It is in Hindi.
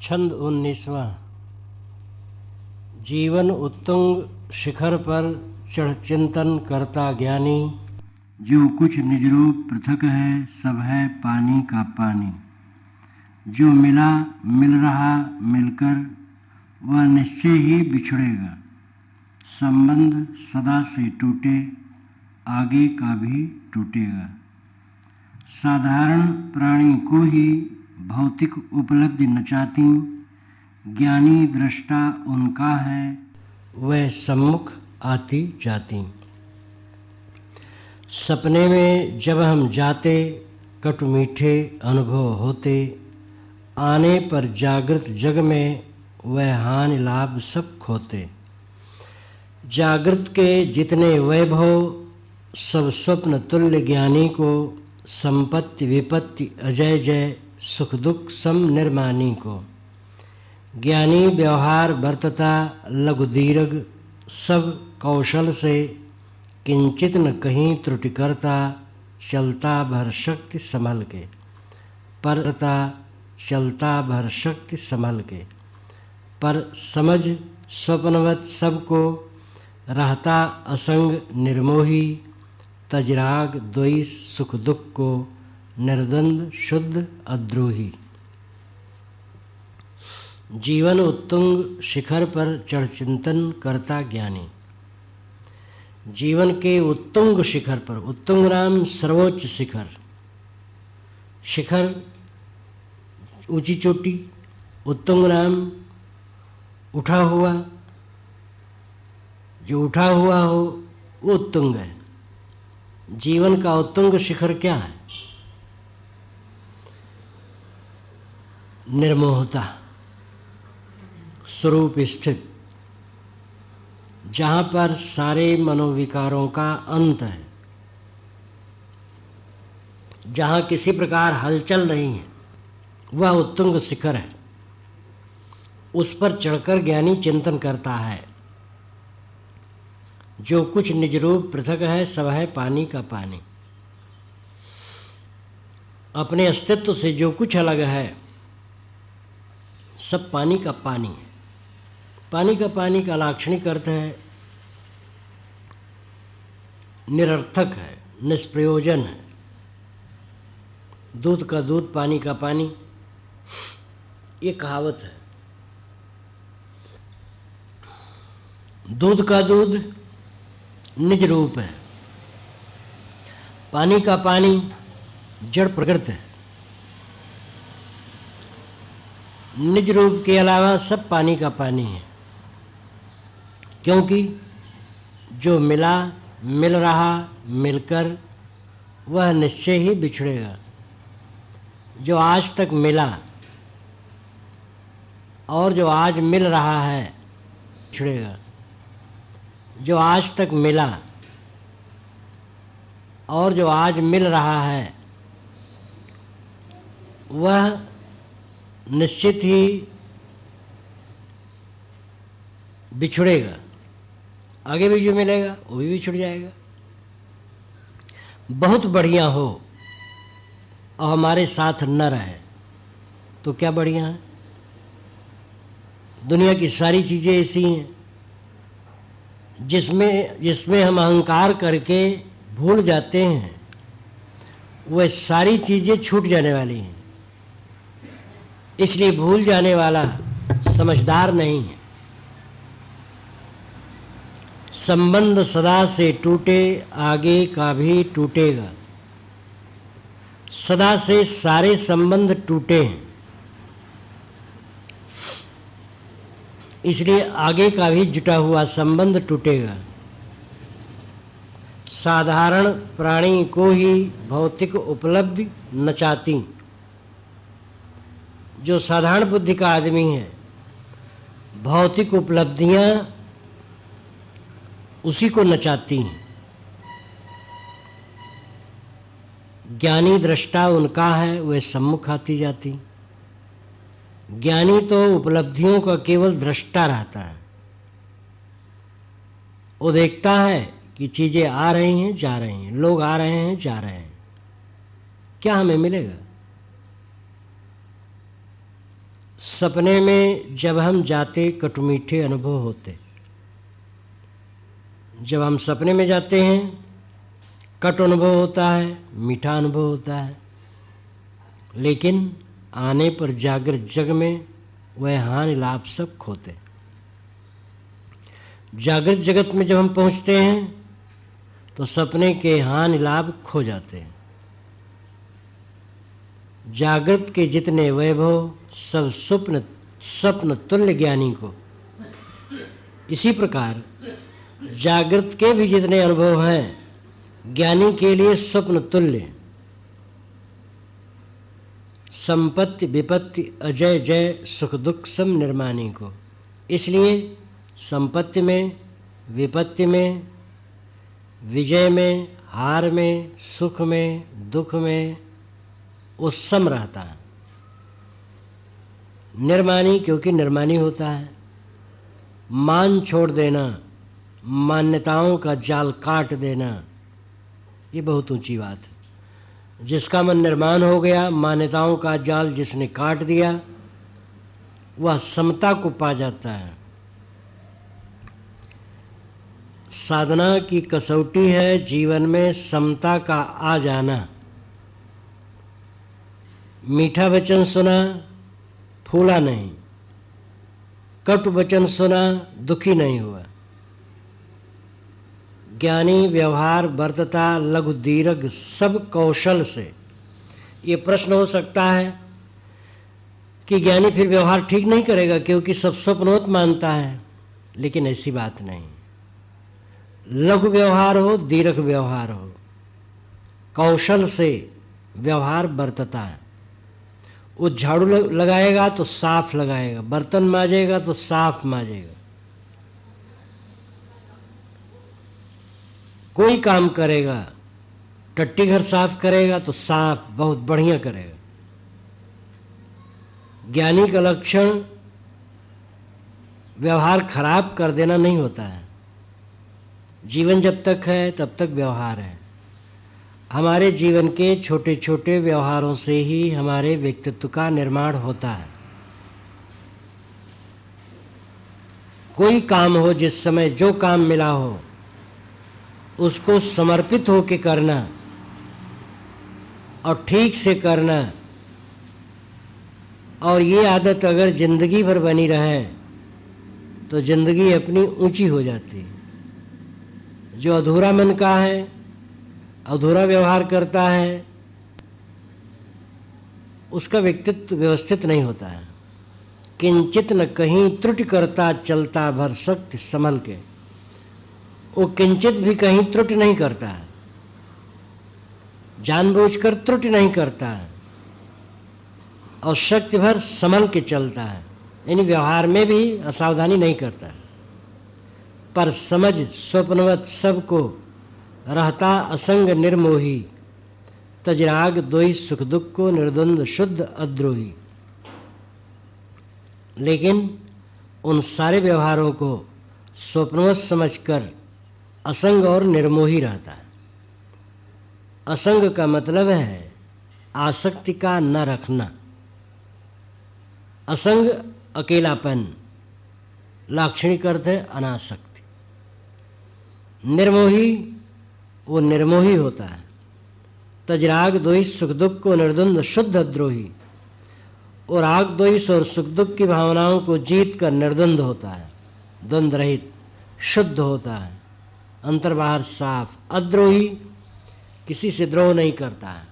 छंद 19वां। जीवन उत्तुंग शिखर पर चढ़ चिंतन करता ज्ञानी, जो कुछ निजरूप पृथक है सब है पानी का पानी। जो मिला मिल रहा मिलकर वह निश्चय ही बिछड़ेगा। संबंध सदा से टूटे आगे का भी टूटेगा। साधारण प्राणी को ही भौतिक उपलब्धि नचाती, ज्ञानी दृष्टा उनका है वह सम्मुख आती जाती। सपने में जब हम जाते कटु मीठे अनुभव होते, आने पर जागृत जग में वह हानि लाभ सब खोते। जागृत के जितने वैभव सब स्वप्न तुल्य ज्ञानी को, संपत्ति विपत्ति अजय जय सुख दुख सम निर्मानी को। ज्ञानी व्यवहार बरतता लघु दीर्घ सब कौशल से, किंचित न कहीं त्रुटि करता चलता भर शक्ति संभल के। परता चलता भर शक्ति संभल के। पर समझ स्वप्नवत सबको रहता असंग निर्मोही, तजराग द्वैष सुख दुख को निर्द्वंद शुद्ध अद्रोही। जीवन उत्तुंग शिखर पर चढ़ चिंतन करता ज्ञानी। जीवन के उत्तुंग शिखर पर, उत्तुंग नाम सर्वोच्च शिखर, शिखर ऊंची चोटी, उत्तुंग नाम उठा हुआ, जो उठा हुआ हो वो उत्तुंग है। जीवन का उत्तुंग शिखर क्या है? निर्मोहता, स्वरूप स्थित, जहाँ पर सारे मनोविकारों का अंत है, जहाँ किसी प्रकार हलचल नहीं है, वह उत्तुंग शिखर है। उस पर चढ़कर ज्ञानी चिंतन करता है। जो कुछ निज रूप पृथक है सब है पानी का पानी। अपने अस्तित्व से जो कुछ अलग है सब पानी का पानी है। पानी का पानी का लाक्षणिक अर्थ है निरर्थक है, निष्प्रयोजन है। दूध का दूध पानी का पानी, ये कहावत है। दूध का दूध निज रूप है, पानी का पानी जड़ प्रकृति है। निज रूप के अलावा सब पानी का पानी है, क्योंकि जो मिला मिल रहा मिलकर वह निश्चय ही बिछड़ेगा। जो आज तक मिला और जो आज मिल रहा है बिछड़ेगा। जो आज तक मिला और जो आज मिल रहा है वह निश्चित ही बिछड़ेगा। आगे भी जो मिलेगा वो भी बिछड़ जाएगा। बहुत बढ़िया हो और हमारे साथ न रहे तो क्या बढ़िया है? दुनिया की सारी चीज़ें ऐसी हैं जिसमें हम अहंकार करके भूल जाते हैं, वह सारी चीज़ें छूट जाने वाली हैं। इसलिए भूल जाने वाला समझदार नहीं है। संबंध सदा से टूटे आगे का भी टूटेगा। सदा से सारे संबंध टूटे हैं, इसलिए आगे का भी जुटा हुआ संबंध टूटेगा। साधारण प्राणी को ही भौतिक उपलब्धि नचाती। जो साधारण बुद्धि का आदमी है, भौतिक उपलब्धियां उसी को नचाती हैं। ज्ञानी दृष्टा उनका है, वह सम्मुख आती जाती। ज्ञानी तो उपलब्धियों का केवल दृष्टा रहता है। वो देखता है कि चीज़ें आ रही हैं जा रही हैं, लोग आ रहे हैं जा रहे हैं, क्या हमें मिलेगा? सपने में जब हम जाते कटुमीठे अनुभव होते। जब हम सपने में जाते हैं कट अनुभव होता है, मीठा अनुभव होता है, लेकिन आने पर जागृत जग में वह हानि लाभ सब खोते। जागृत जगत में जब हम पहुंचते हैं तो सपने के हानि लाभ खो जाते हैं। जागृत के जितने वैभव सब स्वप्न तुल्य ज्ञानी को। इसी प्रकार जागृत के भी जितने अनुभव हैं ज्ञानी के लिए स्वप्न तुल्य। संपत्ति विपत्ति अजय जय सुख दुख सम निर्माणी को। इसलिए संपत्ति में, विपत्ति में, विजय में, हार में, सुख में, दुख में वो सम रहता है। निर्माणी क्योंकि निर्माणी होता है। मान छोड़ देना, मान्यताओं का जाल काट देना, ये बहुत ऊंची बात है। जिसका मन निर्माण हो गया, मान्यताओं का जाल जिसने काट दिया, वह समता को पा जाता है। साधना की कसौटी है जीवन में समता का आ जाना। मीठा वचन सुना, फूला नहीं। कटु वचन सुना, दुखी नहीं हुआ। ज्ञानी व्यवहार बरतता लघु दीर्घ सब कौशल से। ये प्रश्न हो सकता है कि ज्ञानी फिर व्यवहार ठीक नहीं करेगा क्योंकि सब स्वप्नोत मानता है, लेकिन ऐसी बात नहीं। लघु व्यवहार हो, दीर्घ व्यवहार हो, कौशल से व्यवहार बरतता है। वो झाड़ू लगाएगा तो साफ लगाएगा, बर्तन मांजेगा तो साफ मांजेगा। कोई काम करेगा, टट्टी घर साफ करेगा तो साफ बहुत बढ़िया करेगा। ज्ञानी का लक्षण व्यवहार खराब कर देना नहीं होता है। जीवन जब तक है तब तक व्यवहार है। हमारे जीवन के छोटे छोटे व्यवहारों से ही हमारे व्यक्तित्व का निर्माण होता है। कोई काम हो, जिस समय जो काम मिला हो उसको समर्पित होकर करना और ठीक से करना, और ये आदत अगर जिंदगी भर बनी रहे तो जिंदगी अपनी ऊंची हो जाती है। जो अधूरा मन का है, अधूरा व्यवहार करता है, उसका व्यक्तित्व व्यवस्थित नहीं होता है। किंचित न कहीं त्रुटि करता चलता भर शक्ति संभल के। वो किंचित भी कहीं त्रुटि नहीं करता है, जानबूझकर त्रुटि नहीं करता है, और शक्ति भर संभल के चलता है। यानी व्यवहार में भी असावधानी नहीं करता है। पर समझ स्वप्नवत सबको रहता असंग निर्मोही। तजराग दोई सुख दुख को निर्द्वंद शुद्ध अद्रोही। लेकिन उन सारे व्यवहारों को स्वप्नवत समझकर असंग और निर्मोही रहता है। असंग का मतलब है आसक्ति का न रखना। असंग अकेलापन, लाक्षणिक अर्थ है अनासक्ति। निर्मोही वो निर्मोही होता है। तजराग द्वेष सुख दुख को निर्द्वंद शुद्ध द्रोही। और राग द्वेष और सुख दुख की भावनाओं को जीत कर निर्द्वंद होता है, द्वंद्व रहित, शुद्ध होता है, अंतर बाहर साफ। अद्रोही किसी से द्रोह नहीं करता है।